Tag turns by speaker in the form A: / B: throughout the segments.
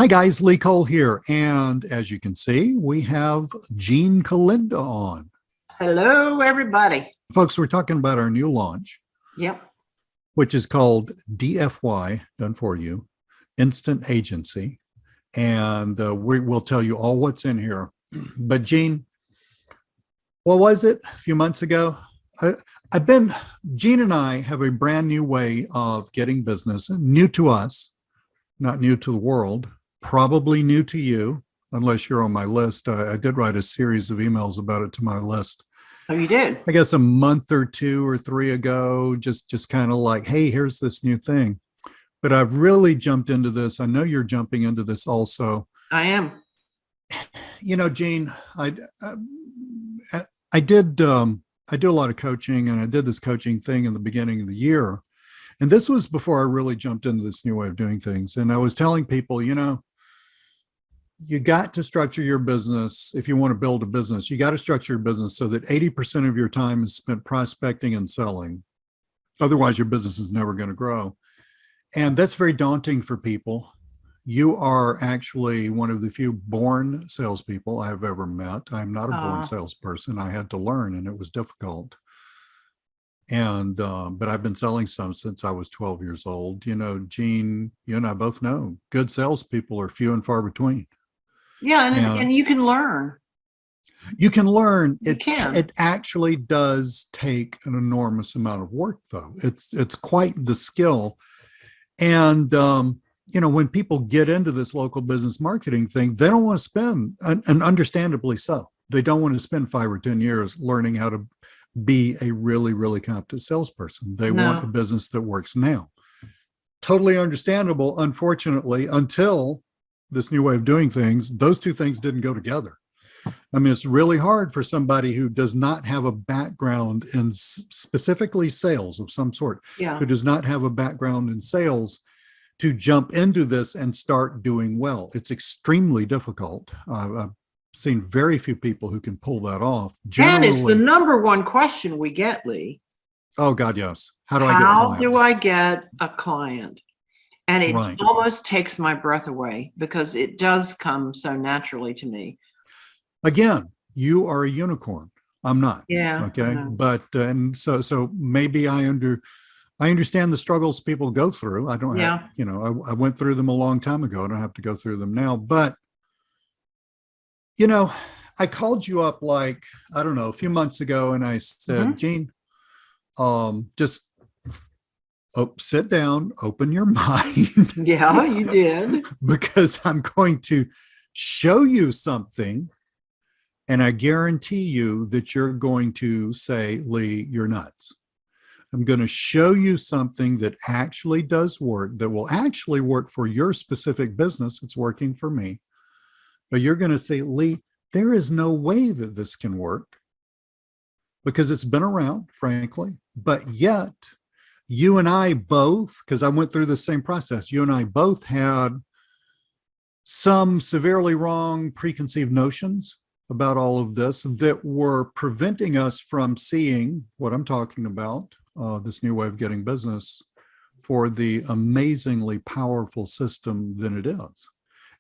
A: Hi guys, Lee Cole here. And as you can see, we have Jean Kalinda on.
B: Hello, everybody.
A: Folks, we're talking about our new launch,
B: Yep.
A: which is called DFY, done for you, Instant Agency. And we'll tell you all what's in here. But Jean, what was it a few months ago? Jean and I have a brand new way of getting business, new to us, not new to the world. Probably new to you, unless you're on my list. I did write a series of emails about it to my list.
B: Oh, you did?
A: I guess a month or two or three ago, just kind of like, hey, here's this new thing. But I've really jumped into this. I know you're jumping into this also.
B: I am.
A: You know, Jean, I do a lot of coaching, and I did this coaching thing in the beginning of the year. And this was before I really jumped into this new way of doing things. And I was telling people, you got to structure your business. If you want to build a business, you got to structure your business so that 80% of your time is spent prospecting and selling. Otherwise, your business is never going to grow. And that's very daunting for people. You are actually one of the few born salespeople I've ever met. I'm not a born salesperson. I had to learn, and it was difficult. And, but I've been selling some since I was 12 years old. You know, Jean, you and I both know good salespeople are few and far between.
B: Yeah. And you can learn.
A: You can learn.
B: It
A: actually does take an enormous amount of work, though. It's quite the skill. And, when people get into this local business marketing thing, they don't want to spend, and understandably so, they don't want to spend 5 or 10 years learning how to be a really, really competent salesperson. They want a business that works now. Totally understandable. Unfortunately, until this new way of doing things, those two things didn't go together. I mean, it's really hard for somebody who does not have a background in specifically sales of some sort, who does not have a background in sales, to jump into this and start doing well. It's extremely difficult. I've seen very few people who can pull that off.
B: And it's the number one question we get, Lee.
A: Oh God, yes. How
B: do I get a client? And it almost takes my breath away because it does come so naturally to me.
A: Again, you are a unicorn. I'm not.
B: Yeah.
A: Okay. But and so maybe I understand the struggles people go through. I don't have, I went through them a long time ago. I don't have to go through them now. But I called you up a few months ago, and I said, Jean, just sit down, open your mind.
B: Yeah, you did.
A: Because I'm going to show you something, and I guarantee you that you're going to say, Lee, you're nuts. I'm going to show you something that actually does work, that will actually work for your specific business. It's working for me. But you're going to say, Lee, there is no way that this can work, because it's been around, frankly. But yet, you and I both, because I went through the same process, you and I both had some severely wrong preconceived notions about all of this that were preventing us from seeing what I'm talking about, this new way of getting business, for the amazingly powerful system that it is.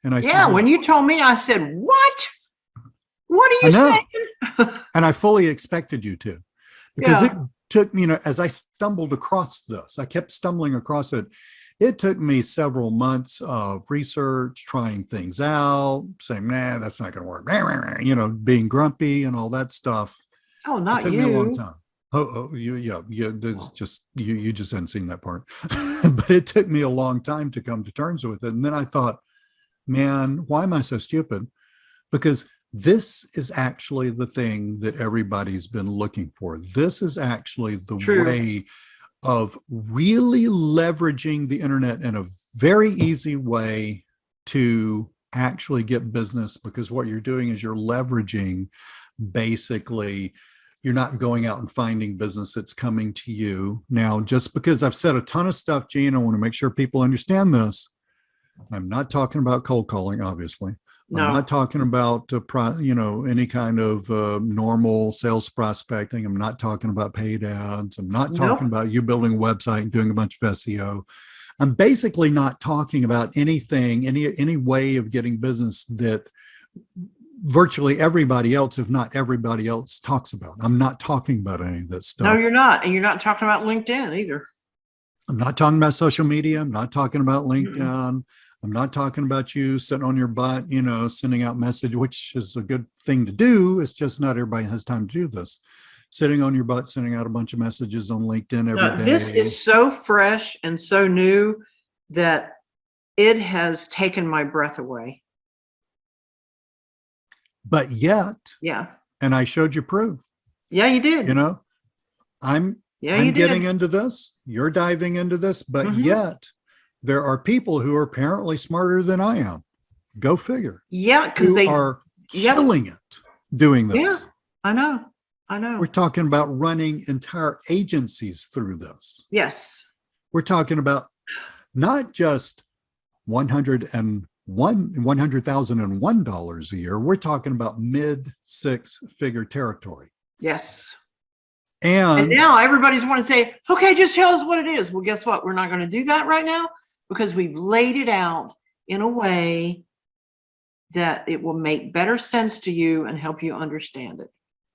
A: And I said,
B: when you told me, I said, what? What are you saying?
A: And I fully expected you to, because it took me, as I stumbled across this, I kept stumbling across it. It took me several months of research, trying things out, saying, nah, that's not going to work, being grumpy and all that stuff.
B: Oh, not you.
A: It took me a long time. There's just, you just hadn't seen that part. But it took me a long time to come to terms with it. And then I thought, man, why am I so stupid? Because this is actually the thing that everybody's been looking for. This is actually the way of really leveraging the internet in a very easy way to actually get business, because what you're doing is you're leveraging, basically, you're not going out and finding business that's coming to you. Now, just because I've said a ton of stuff, Gene, I want to make sure people understand this. I'm not talking about cold calling, obviously.
B: No.
A: I'm not talking about, any kind of normal sales prospecting. I'm not talking about paid ads. I'm not talking about you building a website and doing a bunch of SEO. I'm basically not talking about anything, any way of getting business that virtually everybody else, if not everybody else, talks about. I'm not talking about any of that stuff.
B: No, you're not. And you're not talking about LinkedIn either.
A: I'm not talking about social media. I'm not talking about LinkedIn.
B: Mm-mm.
A: I'm not talking about you sitting on your butt, sending out message, which is a good thing to do. It's just not everybody has time to do this. Sitting on your butt, sending out a bunch of messages on LinkedIn every
B: No,
A: day.
B: this is so fresh and so new that it has taken my breath away.
A: But yet,
B: Yeah.
A: and I showed you proof,
B: Yeah, you did.
A: I'm
B: Yeah, you
A: getting
B: did.
A: into this, you're diving into this, but
B: Mhm.
A: yet there are people who are apparently smarter than I am. Go figure.
B: Yeah, because
A: Who
B: they,
A: are
B: yep.
A: killing it doing this.
B: Yeah, I know. I know.
A: We're talking about running entire agencies through this.
B: Yes.
A: We're talking about not just $100,001 a year. We're talking about mid six-figure territory.
B: Yes.
A: And
B: now everybody's want to say, okay, just tell us what it is. Well, guess what? We're not going to do that right now because we've laid it out in a way that it will make better sense to you and help you understand it.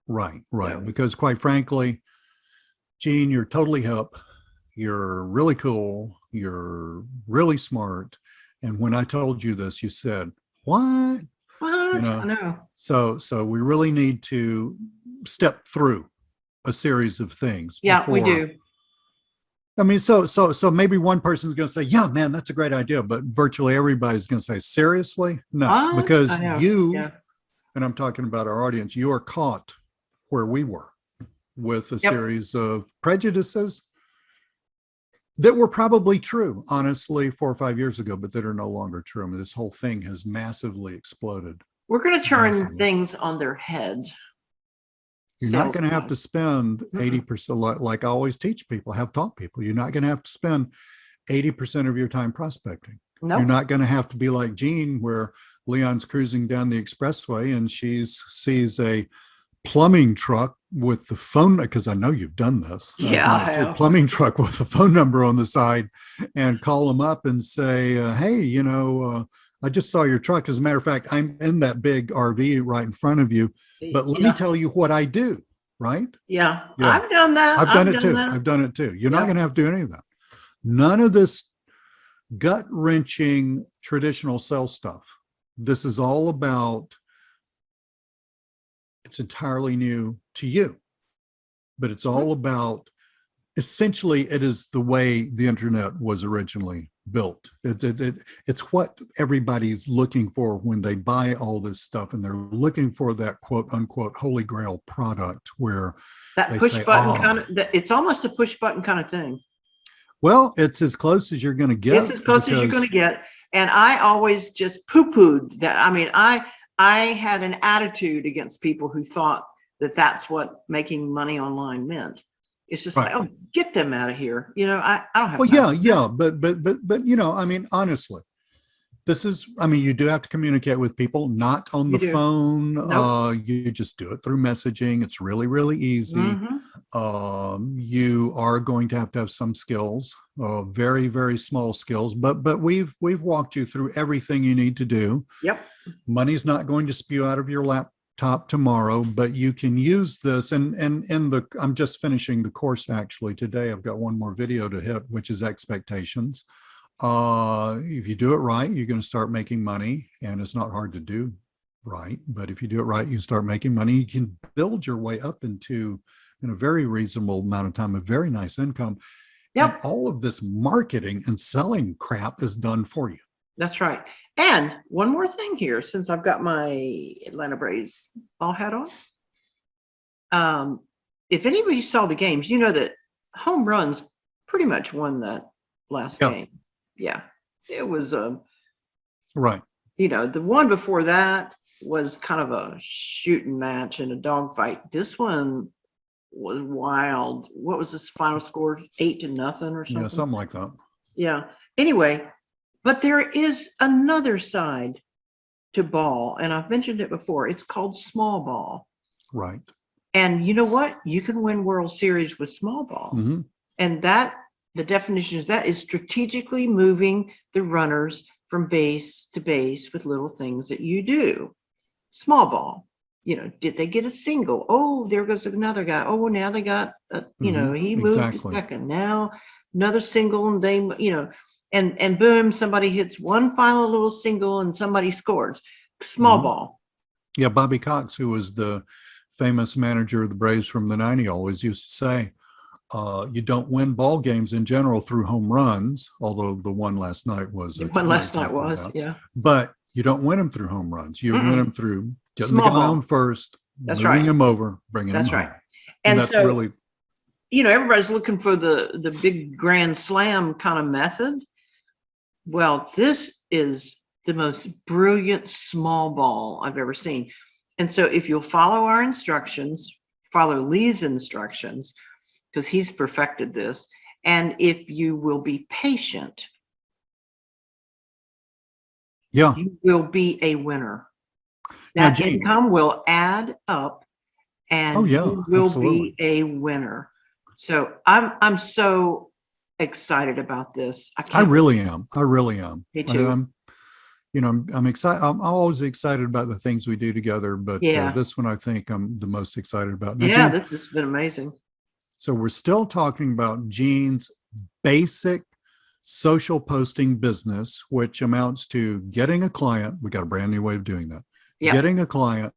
A: right.
B: So,
A: Because quite frankly, Gene, you're totally hip. You're really cool. You're really smart. And when I told you this, you said, what?
B: what? I know.
A: So we really need to step through a series of things
B: Yeah,
A: before.
B: we do.
A: I mean, so maybe one person's going to say, yeah, man, that's a great idea. But virtually everybody's going to say, seriously? No,
B: What?
A: because
B: I know.
A: you,
B: Yeah.
A: and I'm talking about our audience, you are caught where we were with a
B: Yep.
A: series of prejudices that were probably true, honestly, 4 or 5 years ago, but that are no longer true. I mean, this whole thing has massively exploded.
B: We're going to turn
A: Massively.
B: things on their head.
A: You're not going to have to spend 80%, like I always teach people, have taught people. You're not going to have to spend 80% of your time prospecting.
B: Nope.
A: You're not going to have to be like Jean, where Leon's cruising down the expressway and she sees a plumbing truck with the phone, because I know you've done this.
B: Yeah, I
A: a
B: have.
A: plumbing truck with a phone number on the side, and call them up and say, hey, I just saw your truck. As a matter of fact, I'm in that big RV right in front of you, but let me tell you what I do, right?
B: Yeah. I've done that.
A: I've done it too. I've done it too. You're not going to have to do any of that. None of this gut wrenching traditional sales stuff. This is all about, it's entirely new to you, but it's all about, essentially, it is the way the internet was originally built. It's what everybody's looking for when they buy all this stuff, and they're looking for that quote unquote holy grail product where
B: that
A: they
B: push
A: say,
B: button kind of, it's almost a push button kind of thing.
A: Well, it's as close as you're going to get.
B: It's as close as you're going to get. And I always just poo-pooed that. I mean, I had an attitude against people who thought that that's what making money online meant. It's just like, oh, get them out of here. I don't have time.
A: Yeah. But, I mean, honestly, you do have to communicate with people, not on the phone.
B: Nope.
A: You just do it through messaging. It's really, really easy.
B: Mm-hmm.
A: You are going to have some skills, very, very small skills, but we've walked you through everything you need to do.
B: Yep.
A: Money's not going to spew out of your laptop tomorrow, but you can use this. And I'm just finishing the course actually today. I've got one more video to hit, which is expectations. If you do it right, you're going to start making money, and it's not hard to do right. But if you do it right, you start making money. You can build your way up into, in a very reasonable amount of time, a very nice income.
B: Yep.
A: And all of this marketing and selling crap is done for you.
B: That's right. And one more thing here, since I've got my Atlanta Braves ball hat on. If anybody saw the games, you know that home runs pretty much won that last game. Yeah. It was
A: right.
B: The one before that was kind of a shooting match and a dogfight. This one was wild. What was this final score? 8-0 or something?
A: Yeah, something like that.
B: Yeah. Anyway, but there is another side to ball, and I've mentioned it before. It's called small ball.
A: Right.
B: And you know what? You can win World Series with small ball.
A: Mm-hmm.
B: And that the definition of that is strategically moving the runners from base to base with little things that you do. Small ball. Did they get a single? Oh, there goes another guy. Oh, now they got, he moved to
A: Exactly.
B: second. Now another single, and they, and boom, somebody hits one final little single and somebody scores. Small ball.
A: Yeah, Bobby Cox, who was the famous manager of the Braves from the '90s, always used to say, you don't win ball games in general through home runs, although the one last night was a
B: One
A: good
B: last night
A: example of
B: was,
A: that.
B: yeah.
A: But you don't win them through home runs. You win them through getting
B: Small
A: the guy
B: ball.
A: on first,
B: That's
A: moving
B: right.
A: him over, bringing
B: That's
A: him
B: right.
A: home.
B: And
A: that's
B: so,
A: really,
B: everybody's looking for the big grand slam kind of method. Well, this is the most brilliant small ball I've ever seen. And so if you'll follow our instructions, follow Lee's instructions, because he's perfected this, and if you will be patient,
A: yeah.
B: you will be a winner.
A: Now,
B: That
A: Gene.
B: income will add up, and
A: Oh, yeah,
B: you will
A: absolutely.
B: be a winner. So I'm so excited about this.
A: I really am. I really am.
B: Me too.
A: I'm excited. I'm always excited about the things we do together, but
B: Yeah.
A: this one I think I'm the most excited about. Now,
B: Yeah,
A: Gene,
B: this has been amazing.
A: so we're still talking about Gene's basic social posting business, which amounts to getting a client. We got a brand new way of doing that.
B: Yeah.
A: Getting a client,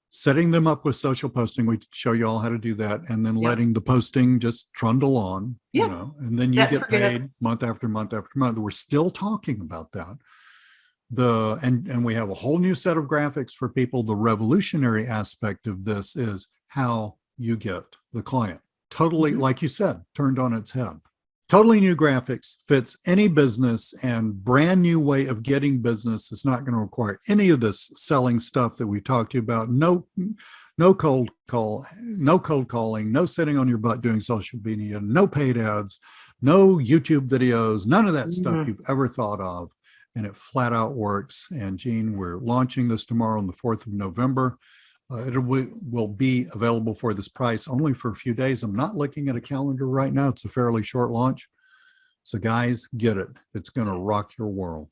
A: setting them up with social posting. We show you all how to do that, and then letting the posting just trundle on, and then you get paid month after month after month. We're still talking about that. And we have a whole new set of graphics for people. The revolutionary aspect of this is how you get the client. Totally, like you said, turned on its head. Totally new graphics, fits any business, and brand new way of getting business. It's not going to require any of this selling stuff that we talked to you about. No cold calling, no sitting on your butt doing social media, no paid ads, no YouTube videos, none of that stuff you've ever thought of. And it flat out works. And Gene, we're launching this tomorrow on the 4th of November. It will be available for this price only for a few days. I'm not looking at a calendar right now. It's a fairly short launch. So guys, get it. It's going to rock your world.